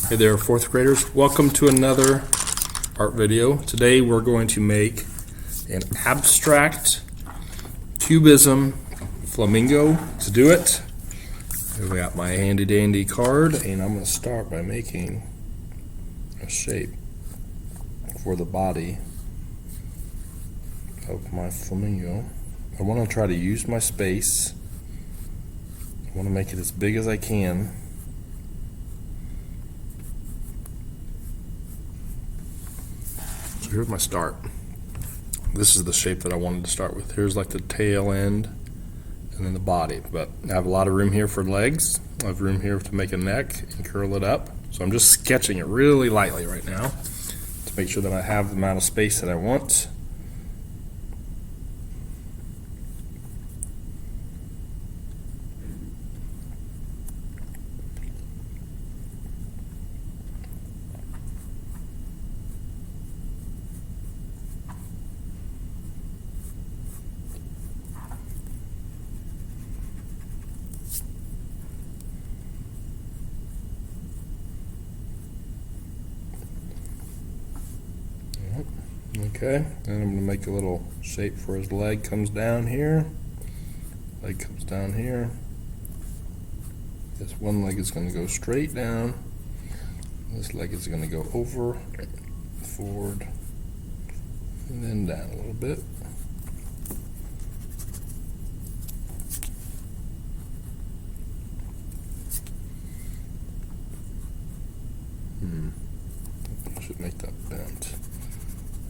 Hey there, fourth graders. Welcome to another art video. Today we're going to make an abstract cubism flamingo. To do it, we got my handy dandy card, and I'm going to start by making a shape for the body of my flamingo. I want to try to use my space. I want to make it as big as I can. So here's my start. This is the shape that I wanted to start with. Here's like the tail end and then the body. But I have a lot of room here for legs. I have room here to make a neck and curl it up. So I'm just sketching it really lightly right now to make sure that I have the amount of space that I want. Okay, and I'm going to make a little shape for his leg. Comes down here, leg comes down here. This one leg is going to go straight down. This leg is going to go over, forward, and then down a little bit. I should make that bent.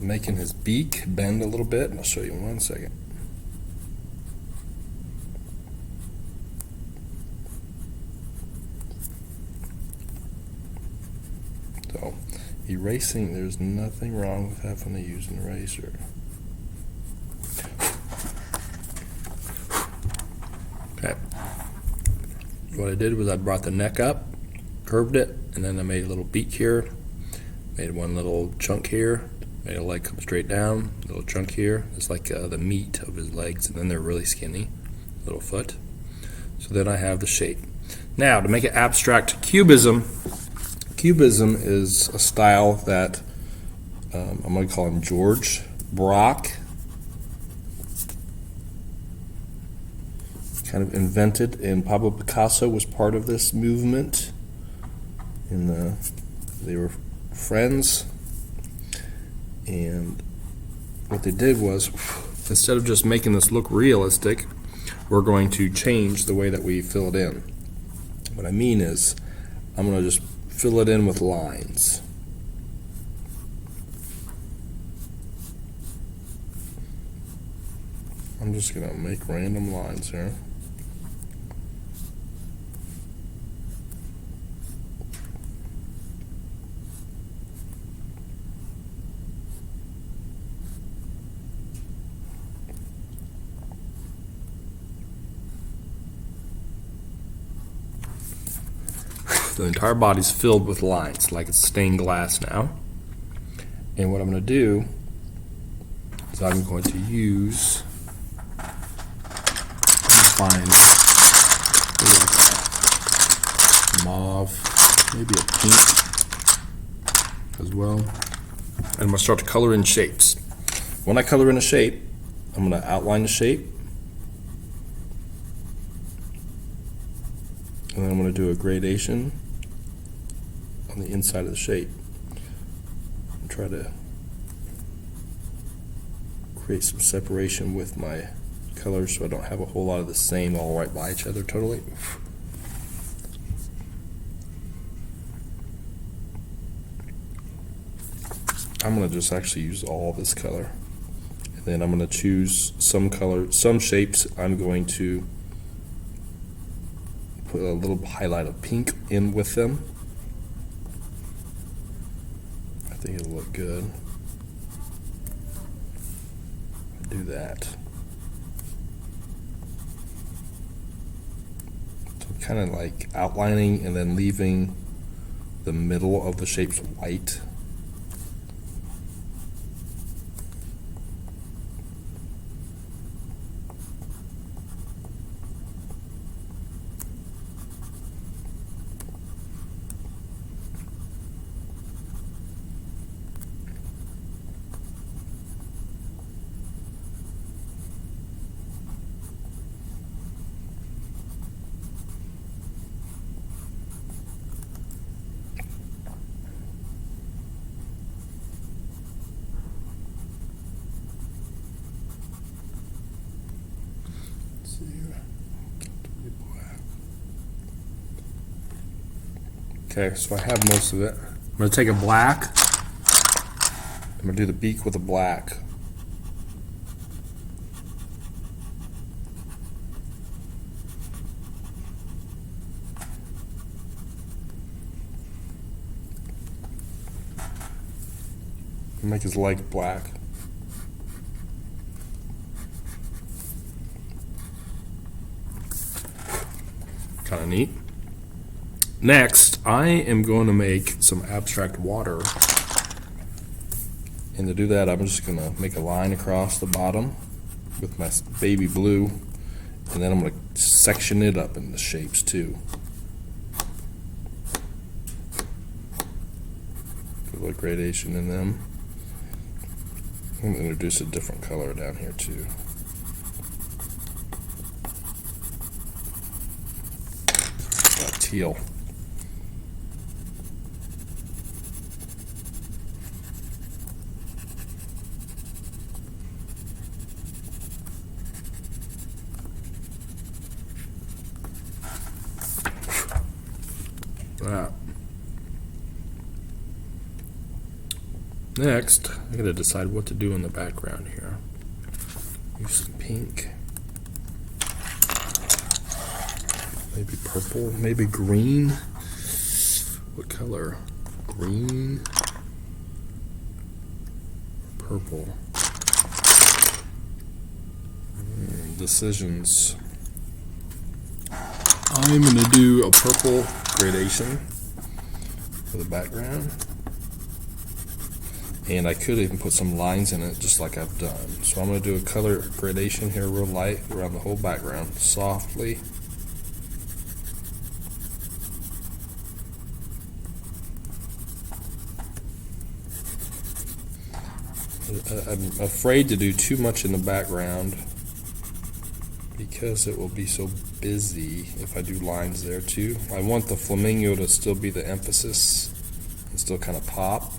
Making his beak bend a little bit, and I'll show you in 1 second. So, erasing, there's nothing wrong with having to use an eraser. Okay. What I did was I brought the neck up, curved it, and then I made a little beak here, made one little chunk here. Made a leg come straight down, a little chunk here. It's like the meat of his legs, and then they're really skinny, little foot. So then I have the shape. Now, to make it abstract cubism, cubism is a style that I'm going to call him George Braque. Kind of invented, and Pablo Picasso was part of this movement. They were friends. And what they did was, instead of just making this look realistic, we're going to change the way that we fill it in. What I mean is, I'm going to just fill it in with lines. I'm just going to make random lines here. The entire body's filled with lines, like it's stained glass now. And what I'm going to do is I'm going to use fine mauve, maybe a pink as well. And I'm going to start to color in shapes. When I color in a shape, I'm going to outline the shape. And then I'm going to do a gradation on the inside of the shape and try to create some separation with my colors so I don't have a whole lot of the same all right by each other totally. I'm going to just actually use all this color, and then I'm going to choose some color, some shapes I'm going to put a little highlight of pink in with them. I think it'll look good. Do that. So kind of like outlining and then leaving the middle of the shapes white. Okay, so I have most of it. I'm going to take a black. I'm going to do the beak with a black. Make his leg black. Kind of neat. Next, I am going to make some abstract water. And to do that, I'm just going to make a line across the bottom with my baby blue. And then I'm going to section it up into shapes too. Put a little gradation in them. I'm going to introduce a different color down here too. Teal. That. Next, I gotta decide what to do in the background here. Use some pink. Maybe purple, maybe green. What color? Green, purple. Decisions. I'm gonna do a purple gradation for the background. And I could even put some lines in it just like I've done. So I'm gonna do a color gradation here real light around the whole background, softly. I'm afraid to do too much in the background because it will be so busy if I do lines there too. I want the flamingo to still be the emphasis and still kind of pop.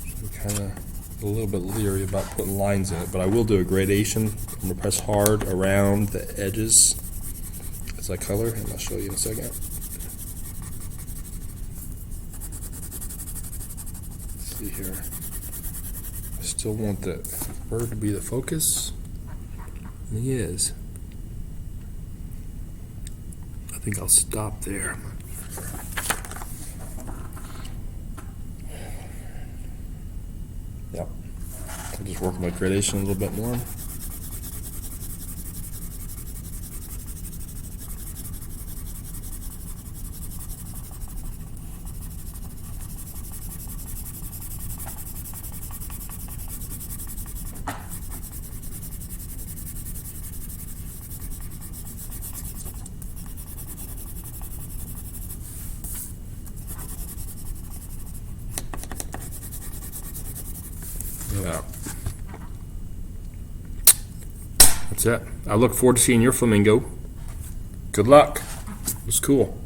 So I'm kind of a little bit leery about putting lines in it, but I will do a gradation. I'm going to press hard around the edges as I color, and I'll show you in a second. Here. I still want that bird to be the focus, and he is. I think I'll stop there. Yep. I'll just work my gradation a little bit more. Yeah. That's it. I look forward to seeing your flamingo. Good luck. It was cool.